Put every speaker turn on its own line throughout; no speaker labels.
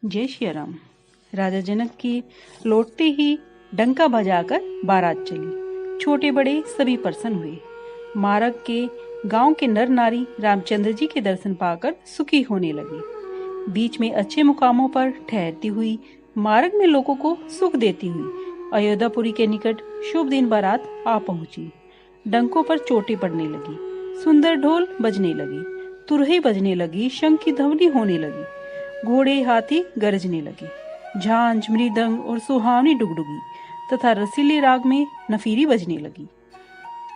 जय श्री राम। राजा जनक की लौटते ही डंका बजाकर बारात चली। छोटे बड़े सभी प्रसन्न हुए। मार्ग के गांव के नर नारी रामचंद्र जी के दर्शन पाकर सुखी होने लगे। बीच में अच्छे मुकामों पर ठहरती हुई, मार्ग में लोगों को सुख देती हुई अयोध्यापुरी के निकट शुभ दिन बारात आ पहुंची। डंकों पर चोटें पड़ने लगी, सुंदर ढोल बजने लगी, तुरही बजने लगी, शंख की ध्वनि होने लगी, घोड़े हाथी गरजने लगे, झांझ मृदंग और सुहावनी डुगडुगी तथा रसीले राग में नफीरी बजने लगी।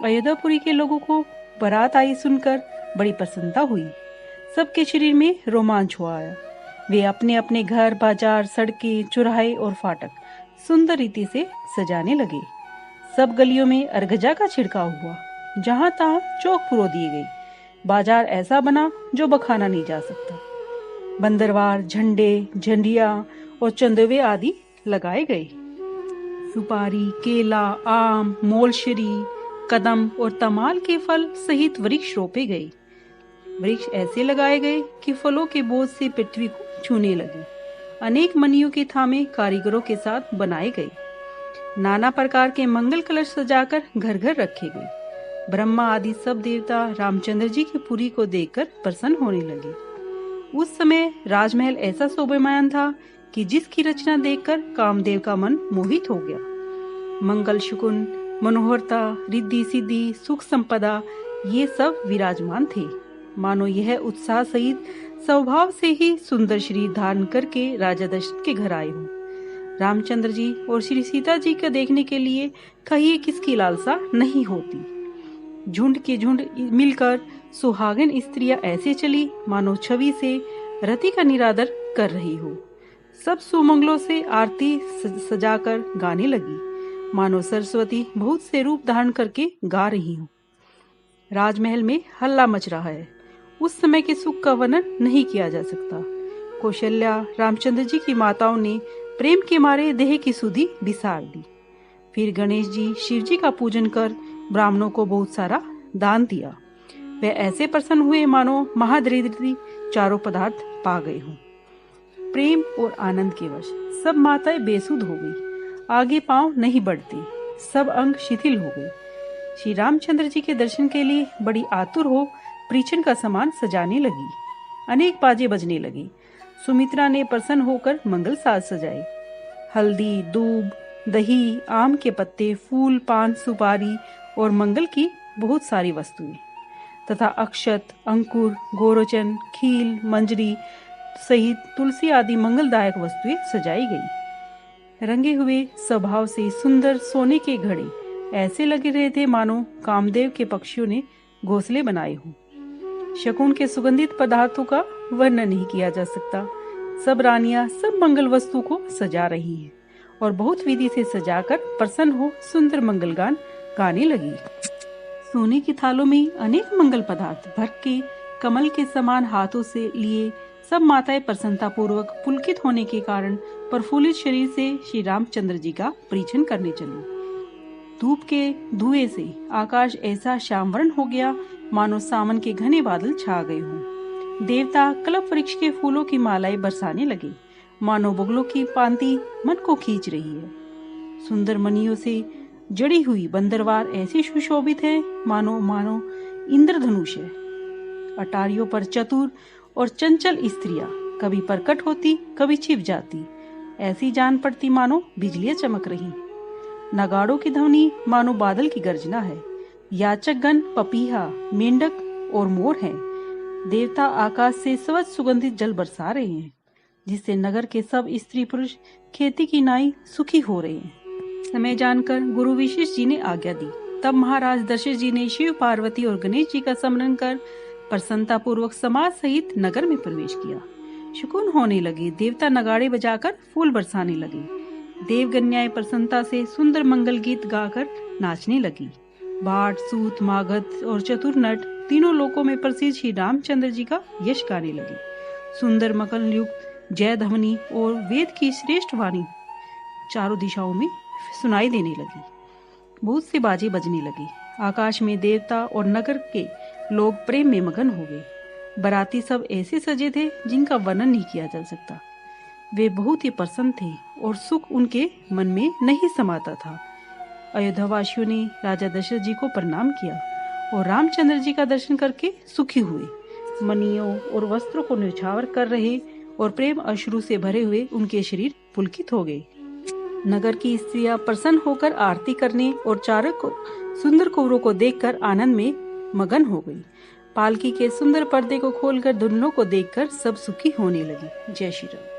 अयोध्यापुरी के लोगों को बारात आई सुनकर बड़ी प्रसन्नता हुई। सबके शरीर में रोमांच हुआ आया। वे अपने अपने घर, बाजार, सड़कें, चौराहे और फाटक सुंदर रीति से सजाने लगे। सब गलियों में अरगजा का छिड़काव हुआ। जहां तहां चौक पुरो दिए गए। बाजार ऐसा बना जो बखाना नहीं जा सकता। बंदरवार, झंडे, झंडिया और चंदवे आदि लगाए गए। सुपारी, केला, आम, मोलशरी, कदम और तमाल के फल सहित वृक्ष रोपे गए। वृक्ष ऐसे लगाए गए कि फलों के बोझ से पृथ्वी को छूने लगे। अनेक मणियों के थामे कारीगरों के साथ बनाए गए। नाना प्रकार के मंगल कलश सजाकर घर घर रखे गए। ब्रह्मा आदि सब देवता रामचंद्र जी की पुरी को देखकर प्रसन्न होने लगे। उस समय राजमहल ऐसा शोभायमान था कि जिसकी रचना देखकर कामदेव का मन मोहित हो गया। मंगल शकुन, मनोहरता, रिद्धि सिद्धि, सुख संपदा ये सब विराजमान थे। मानो यह उत्साह सहित स्वभाव से ही सुंदर शरीर धारण करके राजा दशरथ के घर आए हो। रामचंद्र जी और श्री सीता जी को देखने के लिए कहिए किसकी लालसा नहीं होती। झुंड के झुंड मिलकर सुहागन स्त्रियां ऐसे चली मानो छवि से रति का निरादर कर रही हो। सब सुमंगलों से आरती सजाकर गाने लगी, मानो सरस्वती बहुत से रूप धारण करके गा रही हो। राजमहल में हल्ला मच रहा है। उस समय के सुख का वर्णन नहीं किया जा सकता। कौशल्या, रामचंद्र जी की माताओं ने प्रेम के मारे देह की सुधि बिसार दी। फिर गणेश जी, शिव जी का पूजन कर ब्राह्मणों को बहुत सारा दान दिया। वे ऐसे प्रसन्न हुए मानो महादरिद्री चारों पदार्थ पा गए हों। प्रेम और आनंद के वश सब माताएं बेसुध हो गई। आगे पांव नहीं बढ़ते, सब अंग शिथिल हो गए। श्री रामचंद्र जी के दर्शन के लिए बड़ी आतुर हो प्रीछन का सामान सजाने लगी। अनेक बाजे बजने लगे। सुमित्रा ने प्रसन्न होकर मंगल साज सजाए। हल्दी, दूब, दही, आम के पत्ते, फूल, पान, सुपारी और मंगल की बहुत सारी वस्तुएं तथा अक्षत, अंकुर, गोरोचन, खील, मंजरी सहित तुलसी आदि मंगलदायक वस्तुएं सजाई गई। रंगे हुए स्वभाव से सुंदर सोने के घड़े ऐसे लगे रहे थे मानो कामदेव के पक्षियों ने घोंसले बनाए हों। शकुन के सुगंधित पदार्थों का वर्णन नहीं किया जा सकता। सब रानियां सब मंगल वस्तु को सजा रही हैं और बहुत विधि से सजाकर प्रसन्न हो सुंदर मंगलगान गाने लगी। सोने की थालों में अनेक मंगल पदार्थ भर के कमल के समान हाथों से लिए सब माताएं प्रसन्नता पूर्वक पुलकित होने के कारण प्रफुल्लित शरीर से श्री रामचंद्र जी का परीक्षण करने चली। धूप के धुएं से आकाश ऐसा श्यामवर्ण हो गया मानो सावन के घने बादल छा गए हों। देवता कल्प वृक्ष के फूलों की मालाएं बरसाने लगे, मानो बगलों की पांति मन को खींच रही है। सुंदर मणियों से जड़ी हुई बंदरवार ऐसी सुशोभित है मानो मानो इंद्रधनुष है। अटारियों पर चतुर और चंचल स्त्रियां कभी प्रकट होती, कभी छिप जाती। ऐसी जान पड़ती मानो बिजलियां चमक रही। नगाड़ों की ध्वनि मानो बादल की गर्जना है। याचक गण पपीहा, मेंढक और मोर हैं। देवता आकाश से स्वच्छ सुगंधित जल बरसा रहे हैं, जिससे नगर के सब स्त्री पुरुष खेती की नाई सुखी हो रहे हैं। समय जानकर गुरु विशिष्ट जी ने आज्ञा दी। तब महाराज दशरथ जी ने शिव, पार्वती और गणेश जी का स्मरण कर प्रसन्नता पूर्वक समाज सहित नगर में प्रवेश किया। शकुन होने लगे। देवता नगाड़े बजाकर फूल बरसाने लगे। देवकन्याएं प्रसन्नता से सुंदर मंगल गीत गाकर नाचने लगी। भाट, सूत, मागध और चतुर नट तीनों लोकों में प्रसिद्ध श्री रामचंद्र जी का यश गाने लगे। सुंदर मकल युक्त जय ध्वनि और वेद की श्रेष्ठ वाणी चारों दिशाओं में सुनाई देने लगी। बहुत से बाजे बजने लगे। आकाश में देवता और नगर के लोग प्रेम में मगन हो गए। बाराती सब ऐसे सजे थे जिनका वर्णन नहीं किया जा सकता। वे बहुत ही प्रसन्न थे और सुख उनके मन में नहीं समाता था। अयोध्यावासियों ने राजा दशरथ जी को प्रणाम किया और रामचंद्र जी का दर्शन करके सुखी हुए। मणियों और वस्त्रों को न्यौछावर कर रहे और प्रेम अश्रु से भरे हुए उनके शरीर पुलकित हो गए। नगर की स्त्रियां प्रसन्न होकर आरती करने और चारों को सुंदर कुंवरों को देखकर आनंद में मगन हो गई। पालकी के सुंदर पर्दे को खोलकर दुल्हनों को देखकर सब सुखी होने लगे। जय श्री राम।